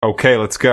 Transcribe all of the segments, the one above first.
Okay, let's go.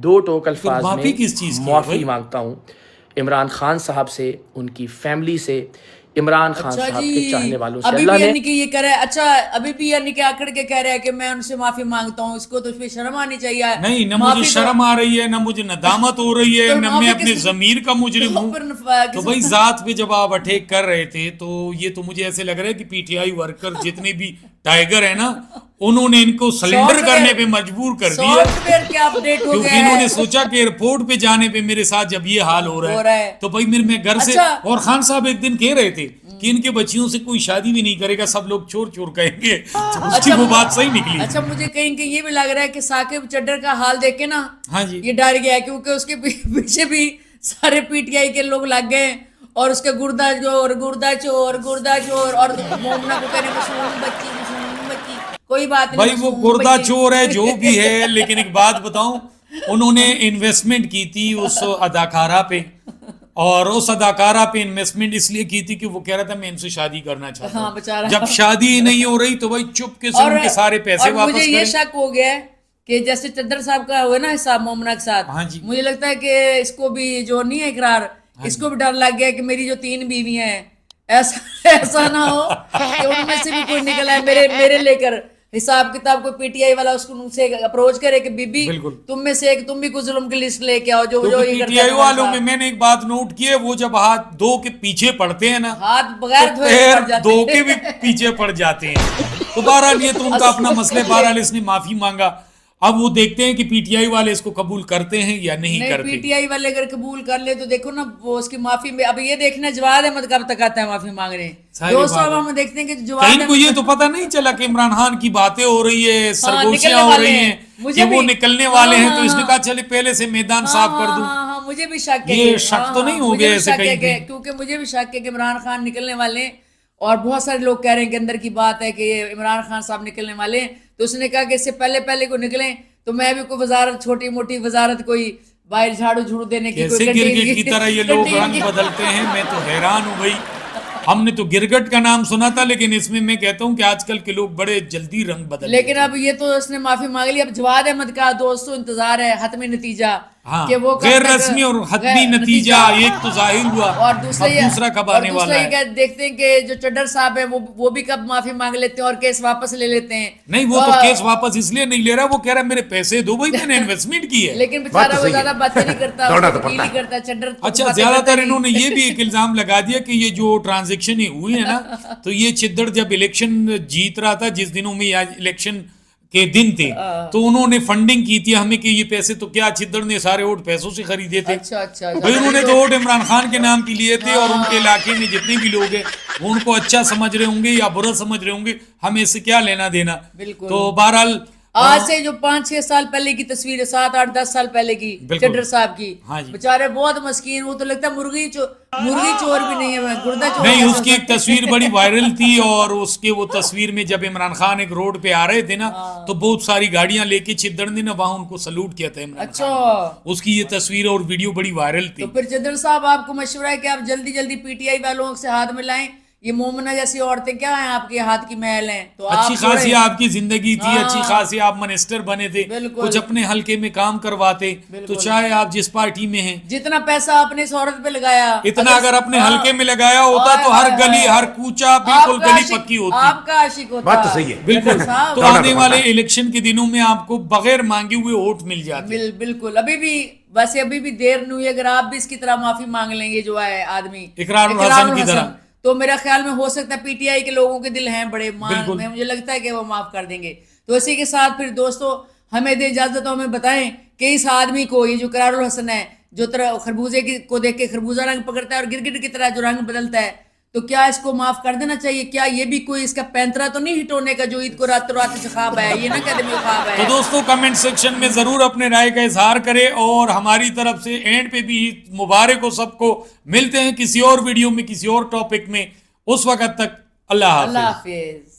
دو ٹوک الفاظ معافی میں کس چیز کی ہے معافی بھائی؟ مانگتا ہوں عمران خان صاحب سے، ان کی فیملی سے، عمران خان اچھا صاحب کے چاہنے والوں سے. ابھی اللہ بھی نے یعنی کہ یہ کہہ رہا ہے، اچھا ابھی بھی یعنی کہ آکڑ کے کہہ رہا ہے کہ میں ان سے معافی مانگتا ہوں، اس کو تو اس پہ شرم آنی چاہیے. نہیں، نہ مجھے معافی تو- شرم آ رہی ہے، نہ مجھے ندامت ہو رہی ہے، تو نہ معافی میں اپنے کس- ضمیر کا مجرم تو ہوں. پھر تو بھائی ذات پہ جب آپ اٹیک کر رہے تھے تو یہ تو مجھے ایسے لگ رہا ہے کہ پی ٹی آئی ورکر جتنے بھی ٹائیگر ہیں نا، انہوں نے ان کو سلنڈر سافٹ کرنے ویئر- پہ مجبور کر دیا، سافٹ ویئر کیا اپڈیٹ ہو کیونکہ گیا انہوں ہے. نے سوچا کہ ایئرپورٹ پہ جانے پہ میرے ساتھ جب یہ حال ہو رہا ہے تو بھائی میں گھر سے. اچھا. اور خان صاحب ایک دن کہہ رہے تھے کہ ان کے بچیوں سے کوئی شادی بھی نہیں کرے گا، سب لوگ چور چور کہیں گے، تو اس کی وہ بات صحیح نکلی. اچھا مجھے کہیں کہ یہ بھی لگ رہا ہے کہ ثاقب چڈر کا حال دیکھ کے نا ہاں جی، یہ ڈر گیا ہے، کیونکہ اس کے پیچھے بھی سارے پی ٹی آئی کے لوگ لگ گئے اور اس کے گردہ چور گردہ چور گردہ چور، اور مومنہ کو کہنے مسوم بچی کوئی بات نہیں. بھائی وہ معصوم گردہ بچی. چور ہے جو بھی ہے، لیکن ایک بات بتاؤں، انہوں نے انویسٹمنٹ کی تھی اس اداکارہ پہ، اور اس اداکارہ پہ انویسٹمنٹ اس لیے کی تھی کہ وہ کہہ رہا تھا میں ان سے شادی کرنا چاہتا ہاں ہوں. بیچارہ. جب شادی ہی نہیں ہو رہی تو بھائی چپ کے سے ان کے سارے پیسے اور مجھے واپس یہ کریں. شک ہو گیا ہے کہ جیسے چدر صاحب کا ہوئے نا حساب مومنہ کے ساتھ، ہاں جی، مجھے لگتا ہے کہ اس کو بھی جو نہیں ہے اقرار، اس کو بھی ڈر لگ گیا کہ میری جو 3 بیویاں ہیں ایسا نہ ہو کہ ان میں سے بھی کوئی نکل آئے میرے لے کر حساب کتاب. کوئی پی ٹی آئی والا اس کو سے اپروچ کرے کہ بی بی بالکل. تم میں سے ایک تم بھی کچھ ظلم کی لسٹ لے کے آؤ جو کیونکہ یہ پی کرتا ٹی ہے آئی تمہارے والوں ساتھ. میں میں نے ایک بات نوٹ کی ہے، وہ جب ہاتھ دو کے پیچھے پڑتے ہیں نا ہاتھ بغیر تو دھوئے پیر پڑ جاتے دو ہیں. کے بھی پیچھے پڑ جاتے ہیں. تو بہرحال یہ تو ان کا اپنا مسئلہ ہے. بہرحال اس نے معافی مانگا، اب وہ دیکھتے ہیں کہ پی ٹی آئی والے اس کو قبول کرتے ہیں یا نہیں نہیں کرتے. پی ٹی آئی والے اگر قبول کر لے تو دیکھو نا وہ اس کی معافی میں. اب یہ دیکھنا جواد احمد کب تک آتا ہے معافی مانگنے. دوستوں اب ہم دیکھتے ہیں کہ جواد کہیں کو یہ احمد تو پتہ نہیں چلا کہ عمران خان کی باتیں ہو رہی ہے، سرگوشیاں نکلنے ہو والے رہی ہیں. ہیں مجھے کہ وہ بھی نکلنے والے ہیں، تو اس نے ہاں کہا چلے پہلے سے میدان صاف کر دوں. ہاں مجھے بھی شک ہے یہ شک تو نہیں ہو گیا ایسے کہیں کہیں؟ کیونکہ مجھے بھی شک ہے کہ عمران خان نکلنے والے ہیں، اور بہت سارے لوگ کہہ رہے ہیں کہ اندر کی بات ہے کہ یہ عمران خان صاحب نکلنے والے ہیں. تو اس نے کہا کہ اس سے پہلے کو نکلیں تو میں بھی کوئی وزارت، چھوٹی موٹی وزارت، کوئی باہر جھاڑو جھوڑو دینے کی، کوئی کیسے گرگٹ کی طرح یہ لوگ رنگ بدلتے ہیں، میں تو حیران ہوں بھائی. ہم نے تو گرگٹ کا نام سنا تھا، لیکن اس میں کہتا ہوں کہ آج کل کے لوگ بڑے جلدی رنگ بدل لیکن اب یہ تو اس نے معافی مانگ لی. اب جواد احمد کا دوستوں انتظار ہے حتمی نتیجہ کہ وہ کب غیر تک رسمی اور حتمی نتیجہ ایک تو ظاہر ہوا، اور اب دوسرا دوسرا کب آنے والا یہ ہے. کہ دیکھتے ہیں کہ جو چڈر صاحب ہیں وہ بھی کب معافی مانگ لیتے ہیں اور کیس واپس لے لیتے ہیں. نہیں وہ تو کیس واپس اس لیے نہیں لے رہا، وہ کہہ رہا میرے پیسے دو بھائی، میں نے انویسٹمنٹ کی ہے. لیکن بیچارہ وہ زیادہ باتیں نہیں کرتا، اس کو وکیل ہی کرتا ہے چڈر. اچھا زیادہ تر انہوں نے یہ بھی ایک الزام لگا دیا کہ یہ جو ٹرانزیکشن ہوئی ہے نا، تو یہ چدر جب الیکشن جیت رہا تھا، جس دنوں میں الیکشن کے دن تھے، تو انہوں نے فنڈنگ کی تھی ہمیں کہ یہ پیسے تو کیا چدر نے سارے ووٹ پیسوں سے خریدے تھے. اچھا بھائی انہوں نے تو ووٹ عمران خان کے نام کی لیے تھے، اور ان کے علاقے میں جتنے بھی لوگ ہیں وہ ان کو اچھا سمجھ رہے ہوں گے یا برا سمجھ رہے ہوں گے، ہمیں اس سے کیا لینا دینا. تو بہرحال آج سے جو 5-6 سال پہلے کی تصویر ہے، 7-8-10 سال پہلے کی چڈر صاحب کی، بیچارے بہت مسکین. وہ تو لگتا ہے مرغی چور بھی نہیں ہے، گردہ چور نہیں. اس کی ایک تصویر بڑی وائرل تھی، اور اس کے وہ تصویر میں جب عمران خان ایک روڈ پہ آ رہے تھے نا، تو بہت ساری گاڑیاں لے کے چدر نے نا وہاں ان کو سلوٹ کیا تھا عمران خان کو. اس کی یہ تصویر اور ویڈیو بڑی وائرل تھی. تو پھر چدر صاحب آپ کو مشورہ ہے کہ آپ جلدی پی ٹی آئی والوں سے ہاتھ ملائیں. یہ مومنہ جیسی عورتیں کیا ہیں آپ کے ہاتھ کی محل ہیں، تو اچھی خاصی آپ کی زندگی تھی، اچھی خاصی آپ منسٹر بنے تھے، کچھ اپنے حلقے میں کام کرواتے، تو چاہے آپ جس پارٹی میں ہیں، جتنا پیسہ آپ نے اس عورت پہ لگایا، اتنا اگر اپنے حلقے میں لگایا ہوتا تو ہر گلی ہر کوچہ بالکل گلی پکی ہوتی. آپ کا عاشق ہوتا. بات تو صحیح ہے بالکل. تو آنے والے الیکشن کے دنوں میں آپ کو بغیر مانگے ہوئے ووٹ مل جاتے. بالکل. ابھی بھی دیر نہیں ہوئی. اگر آپ بھی اس کی طرح معافی مانگ لیں گے جو ہے آدمی اقرار الحسن کی طرح، تو میرا خیال میں ہو سکتا ہے پی ٹی آئی کے لوگوں کے دل ہیں بڑے مان میں، مجھے لگتا ہے کہ وہ معاف کر دیں گے. تو اسی کے ساتھ پھر دوستو ہمیں دے اجازت، ہمیں بتائیں کہ اس آدمی کو، یہ جو قرار الحسن ہے، جو طرح خربوزے کو دیکھ کے خربوزہ رنگ پکڑتا ہے اور گرگٹ کی طرح جو رنگ بدلتا ہے، تو کیا اس کو معاف کر دینا چاہیے؟ کیا یہ بھی کوئی اس کا پینترا تو نہیں ہٹ ہونے کا جو عید کو رات سے خواب ہے؟ یہ نہ کہہ دے خواب ہے. تو دوستو کمنٹ سیکشن میں ضرور اپنے رائے کا اظہار کرے، اور ہماری طرف سے اینڈ پہ بھی عید مبارک ہو سب کو. ملتے ہیں کسی اور ویڈیو میں کسی اور ٹاپک میں، اس وقت تک اللہ حافظ.